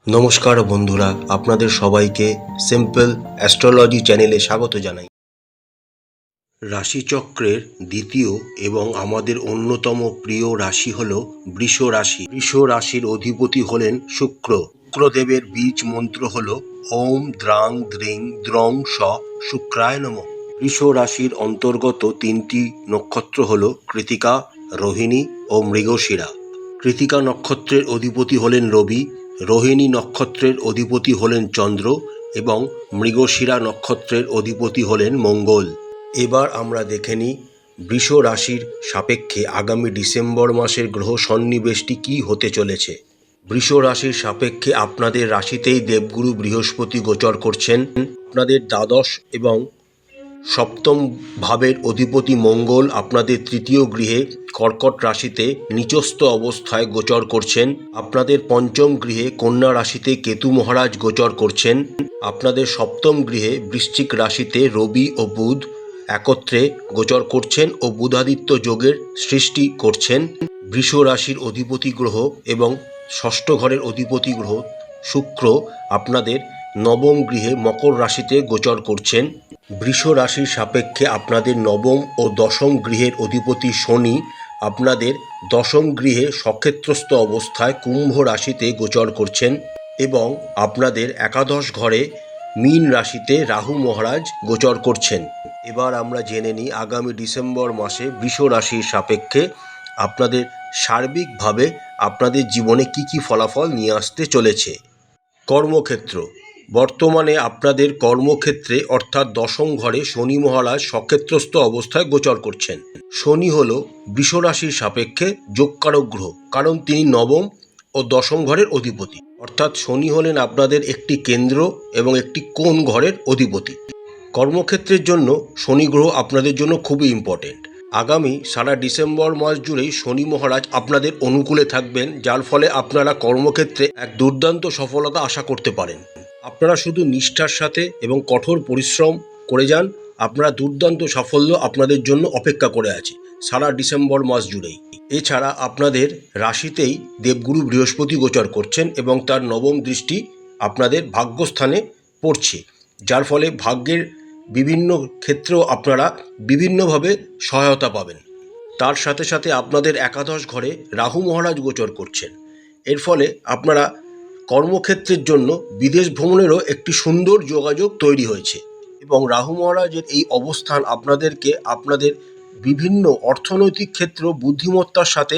নমস্কার বন্ধুরা, আপনাদের সবাইকে সিম্পল অ্যাস্ট্রোলজি চ্যানেলে স্বাগত জানাই। রাশিচক্রের দ্বিতীয় এবং আমাদের অন্যতম প্রিয় রাশি হল বৃষ রাশি। বৃষ রাশির অধিপতি হলেন শুক্র। শুক্রদেবের বীজ মন্ত্র হল ওম দ্রাং দ্রিং দ্রং স শুক্রায় নমঃ। বৃষ রাশির অন্তর্গত তিনটি নক্ষত্র হল কৃতিকা, রোহিণী ও মৃগশিরা। কৃতিকা নক্ষত্রের অধিপতি হলেন রবি, রোহিণী নক্ষত্রের অধিপতি হলেন চন্দ্র এবং মৃগশিরা নক্ষত্রের অধিপতি হলেন মঙ্গল। এবার আমরা দেখে নিই বৃষ রাশির সাপেক্ষে আগামী ডিসেম্বর মাসের গ্রহ সন্নিবেশটি কী হতে চলেছে। বৃষ রাশির সাপেক্ষে আপনাদের রাশিতেই দেবগুরু বৃহস্পতি গোচর করছেন। আপনাদের দ্বাদশ এবং সপ্তম ভাবের অধিপতি মঙ্গল আপনাদের তৃতীয় গৃহে কর্কট রাশিতে নিচস্থ অবস্থায় গোচর করছেন। আপনাদের পঞ্চম গৃহে কন্যা রাশিতে কেতু মহারাজ গোচর করছেন। আপনাদের সপ্তম গৃহে বৃশ্চিক রাশিতে রবি ও বুধ একত্রে গোচর করছেন ও বুধাদিত্য যোগের সৃষ্টি করছেন। বৃষ রাশির অধিপতি গ্রহ এবং ষষ্ঠ ঘরের অধিপতি গ্রহ শুক্র আপনাদের নবম গৃহে মকর রাশিতে গোচর করছেন। বৃষ রাশির সাপেক্ষে আপনাদের নবম ও দশম গৃহের অধিপতি শনি আপনাদের দশম গৃহে সক্ষেত্রস্থ অবস্থায় কুম্ভ রাশিতে গোচর করছেন এবং আপনাদের একাদশ ঘরে মীন রাশিতে রাহু মহারাজ গোচর করছেন। এবার আমরা জেনে নিই আগামী ডিসেম্বর মাসে বৃষ রাশির সাপেক্ষে আপনাদের সার্বিকভাবে আপনাদের জীবনে কি কি ফলাফল নিয়ে আসতে চলেছে। কর্মক্ষেত্র। বর্তমানে আপনাদের কর্মক্ষেত্রে অর্থাৎ দশম ঘরে শনি মহারাজ সক্ষেত্রস্থ অবস্থায় গোচর করছেন। শনি হল বৃষ রাশির সাপেক্ষে যোগকারক গ্রহ, কারণ তিনি নবম ও দশম ঘরের অধিপতি। অর্থাৎ শনি হলেন আপনাদের একটি কেন্দ্র এবং একটি কোণ ঘরের অধিপতি। কর্মক্ষেত্রের জন্য শনি গ্রহ আপনাদের জন্য খুবই ইম্পর্টেন্ট। আগামী সারা ডিসেম্বর মাস জুড়েই শনি মহারাজ আপনাদের অনুকূলে থাকবেন, যার ফলে আপনারা কর্মক্ষেত্রে এক দুর্দান্ত সফলতা আশা করতে পারেন। আপনারা শুধু নিষ্ঠার সাথে এবং কঠোর পরিশ্রম করে যান, আপনারা দুর্দান্ত সাফল্য আপনাদের জন্য অপেক্ষা করে আছে সারা ডিসেম্বর মাস জুড়েই। এছাড়া আপনাদের রাশিতেই দেবগুরু বৃহস্পতি গোচর করছেন এবং তার নবম দৃষ্টি আপনাদের ভাগ্যস্থানে পড়ছে, যার ফলে ভাগ্যের বিভিন্ন ক্ষেত্রেও আপনারা বিভিন্নভাবে সহায়তা পাবেন। তার সাথে সাথে আপনাদের একাদশ ঘরে রাহু মহারাজ গোচর করছেন। এর ফলে আপনারা কর্মক্ষেত্রের জন্য বিদেশ ভ্রমণেরও একটি সুন্দর যোগাযোগ তৈরি হয়েছে এবং রাহু মহারাজের এই অবস্থান আপনাদেরকে আপনাদের বিভিন্ন অর্থনৈতিক ক্ষেত্র বুদ্ধিমত্তার সাথে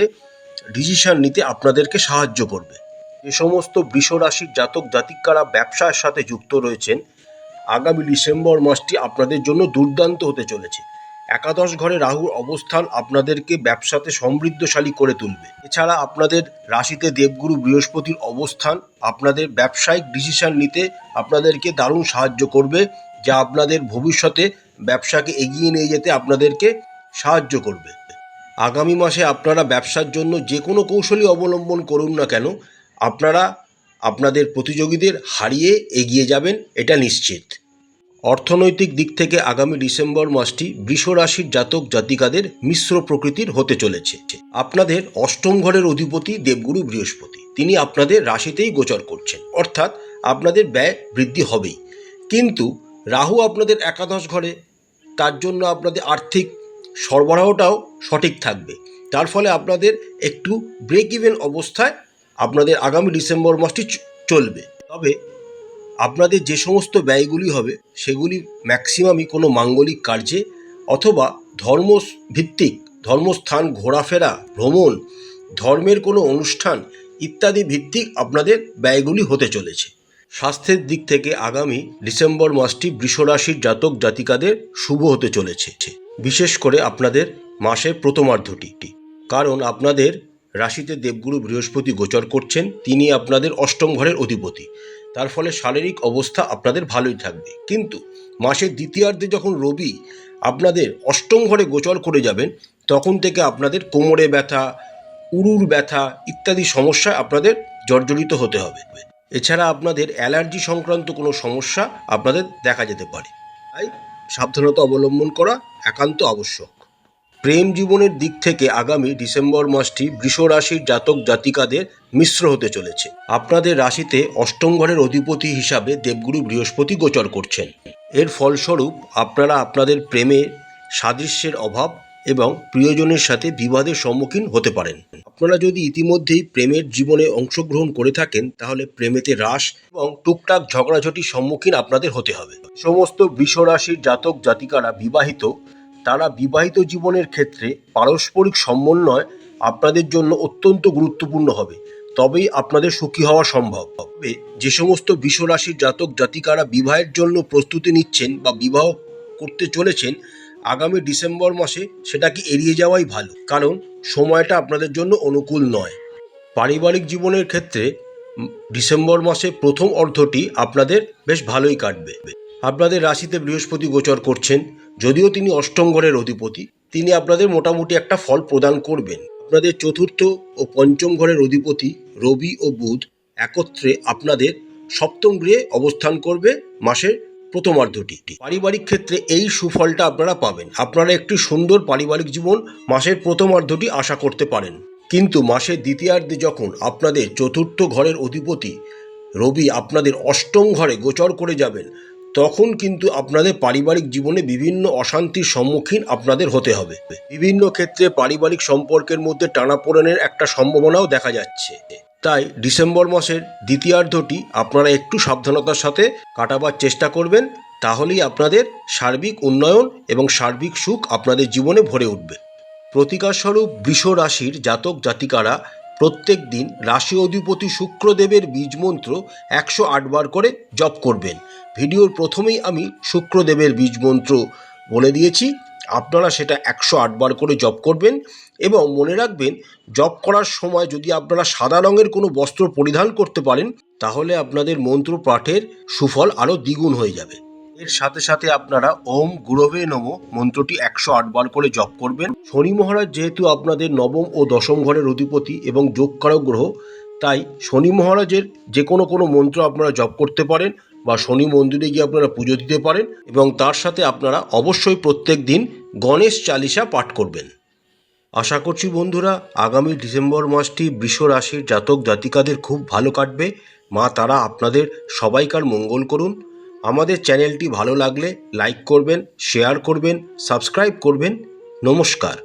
ডিসিশন নিতে আপনাদেরকে সাহায্য করবে। যে সমস্ত বৃষ রাশির জাতক জাতিকারা ব্যবসার সাথে যুক্ত রয়েছেন, আগামী ডিসেম্বর মাসটি আপনাদের জন্য দুর্দান্ত হতে চলেছে। একাদশ ঘরে রাহুর অবস্থান আপনাদেরকে ব্যবসাতে সমৃদ্ধশালী করে তুলবে। এছাড়া আপনাদের রাশিতে দেবগুরু বৃহস্পতির অবস্থান আপনাদের ব্যবসায়িক ডিসিশন নিতে আপনাদেরকে দারুণ সাহায্য করবে, যা আপনাদের ভবিষ্যতে ব্যবসাকে এগিয়ে নিয়ে যেতে আপনাদেরকে সাহায্য করবে। আগামী মাসে আপনারা ব্যবসার জন্য যে কোনো কৌশলই অবলম্বন করুন না কেন, আপনারা আপনাদের প্রতিযোগীদের হারিয়ে এগিয়ে যাবেন, এটা নিশ্চিত। অর্থনৈতিক দিক থেকে আগামী ডিসেম্বর মাসটি বৃষ রাশির জাতক জাতিকাদের মিশ্র প্রকৃতির হতে চলেছে। আপনাদের অষ্টম ঘরের অধিপতি দেবগুরু বৃহস্পতি, তিনি আপনাদের রাশিতেই গোচর করছেন, অর্থাৎ আপনাদের ব্যয় বৃদ্ধি হবেই। কিন্তু রাহু আপনাদের একাদশ ঘরে, তার জন্য আপনাদের আর্থিক সরবরাহটাও সঠিক থাকবে। তার ফলে আপনাদের একটু ব্রেক ইভেন অবস্থায় আপনাদের আগামী ডিসেম্বর মাসটি চলবে। তবে আপনাদের যে সমস্ত ব্যয়গুলি হবে সেগুলি ম্যাক্সিমামই কোনো মাঙ্গলিক কার্যে অথবা ধর্মভিত্তিক, ধর্মস্থান ঘোরাফেরা, ভ্রমণ, ধর্মের কোনো অনুষ্ঠান ইত্যাদি ভিত্তিক আপনাদের ব্যয়গুলি হতে চলেছে। স্বাস্থ্যের দিক থেকে আগামী ডিসেম্বর মাসটি বৃষ রাশির জাতক জাতিকাদের শুভ হতে চলেছে, বিশেষ করে আপনাদের মাসের প্রথমার্ধটি, কারণ আপনাদের রাশিতে দেবগুরু বৃহস্পতি গোচর করছেন, তিনি আপনাদের অষ্টম ঘরের অধিপতি। তার ফলে শারীরিক অবস্থা আপনাদের ভালোই থাকবে। কিন্তু মাসের দ্বিতীয়ার্ধে যখন রবি আপনাদের অষ্টম ঘরে গোচর করে যাবেন, তখন থেকে আপনাদের কোমরে ব্যথা, উরুর ব্যথা ইত্যাদি সমস্যায় আপনাদের জর্জরিত হতে হবে। এছাড়া আপনাদের অ্যালার্জি সংক্রান্ত কোনো সমস্যা আপনাদের দেখা যেতে পারে, তাই সাবধানতা অবলম্বন করা একান্ত আবশ্যক। প্রেম জীবনের দিক থেকে আগামী ডিসেম্বর মাসটি বৃষ রাশির জাতক জাতিকাদের মিশ্র হতে চলেছে। আপনাদের রাশিতে অষ্টম ঘরের অধিপতি হিসাবে দেবগুরু বৃহস্পতি গোচর করছেন। এর ফলস্বরূপ আপনারা আপনাদের প্রেমের সাদৃশ্যের অভাব এবং প্রিয়জনের সাথে বিবাদের সম্মুখীন হতে পারেন। আপনারা যদি ইতিমধ্যেই প্রেমের জীবনে অংশগ্রহণ করে থাকেন তাহলে প্রেমেতে হ্রাস এবং টুকটাক ঝগড়াঝাটির সম্মুখীন আপনাদের হতে হবে। সমস্ত বৃষ রাশির জাতক জাতিকারা বিবাহিত, তারা বিবাহিত জীবনের ক্ষেত্রে পারস্পরিক সমন্বয় আপনাদের জন্য অত্যন্ত গুরুত্বপূর্ণ হবে, তবেই আপনাদের সুখী হওয়া সম্ভব হবে। যে সমস্ত বৃষ রাশির জাতক জাতিকারা বিবাহের জন্য প্রস্তুতি নিচ্ছেন বা বিবাহ করতে চলেছেন, আগামী ডিসেম্বর মাসে সেটাকে এড়িয়ে যাওয়াই ভালো, কারণ সময়টা আপনাদের জন্য অনুকূল নয়। পারিবারিক জীবনের ক্ষেত্রে ডিসেম্বর মাসে প্রথম অর্ধটি আপনাদের বেশ ভালোই কাটবে। আপনাদের রাশিতে বৃহস্পতি গোচর করছেন, যদিও তিনি অষ্টম ঘরের অধিপতি, তিনি আপনাদের মোটামুটি একটা ফল প্রদান করবেন। আপনাদের চতুর্থ ও পঞ্চম ঘরের অধিপতি রবি ও বুধ একত্রে আপনাদের সপ্তম গৃহে অবস্থান করবে মাসের প্রথমার্ধটি। পারিবারিক ক্ষেত্রে এই সুফলটা আপনারা পাবেন। আপনারা একটি সুন্দর পারিবারিক জীবন মাসের প্রথমার্ধটি আশা করতে পারেন। কিন্তু মাসের দ্বিতীয়ার্ধে যখন আপনাদের চতুর্থ ঘরের অধিপতি রবি আপনাদের অষ্টম ঘরে গোচর করে যাবেন, তখন কিন্তু আপনাদের পারিবারিক জীবনে বিভিন্ন অশান্তির সম্মুখীন আপনাদের হতে হবে। বিভিন্ন ক্ষেত্রে পারিবারিক সম্পর্কের মধ্যে টানাপোড়েনের একটা সম্ভাবনাও দেখা যাচ্ছে। তাই ডিসেম্বর মাসের দ্বিতীয়ার্ধটি আপনারা একটু সাবধানতার সাথে কাটাবার চেষ্টা করবেন, তাহলেই আপনাদের সার্বিক উন্নয়ন এবং সার্বিক সুখ আপনাদের জীবনে ভরে উঠবে। প্রতিকারস্বরূপ বৃষ রাশির জাতক জাতিকারা প্রত্যেক দিন রাশি অধিপতি শুক্রদেবের বীজমন্ত্র 108 বার করে জপ করবেন। ভিডিওর প্রথমেই আমি শুক্রদেবের বীজমন্ত্র বলে দিয়েছি, আপনারা সেটা 108 বার করে জপ করবেন এবং মনে রাখবেন, জপ করার সময় যদি আপনারা সাদা রঙের কোনো বস্ত্র পরিধান করতে পারেন তাহলে আপনাদের মন্ত্র পাঠের সুফল আরও দ্বিগুণ হয়ে যাবে। এর সাথে সাথে আপনারা ওম গুরবে নমঃ মন্ত্রটি 108 বার করে জপ করবেন। শনি মহারাজ যেহেতু আপনাদের নবম ও দশম ঘরের অধিপতি এবং যোগকারক গ্রহ, তাই শনি মহারাজের যে কোনো মন্ত্র আপনারা জপ করতে পারেন বা শনি মন্দিরে গিয়ে আপনারা পুজো দিতে পারেন এবং তার সাথে আপনারা অবশ্যই প্রত্যেক দিন গণেশ চালিসা পাঠ করবেন। আশা করছি বন্ধুরা, আগামী ডিসেম্বর মাসটি বৃষ রাশির জাতক জাতিকাদের খুব ভালো কাটবে। মা তারা আপনাদের সবাইকার মঙ্গল করুন। আমাদের চ্যানেলটি ভালো লাগলে লাইক করবেন, শেয়ার করবেন, সাবস্ক্রাইব করবেন। নমস্কার।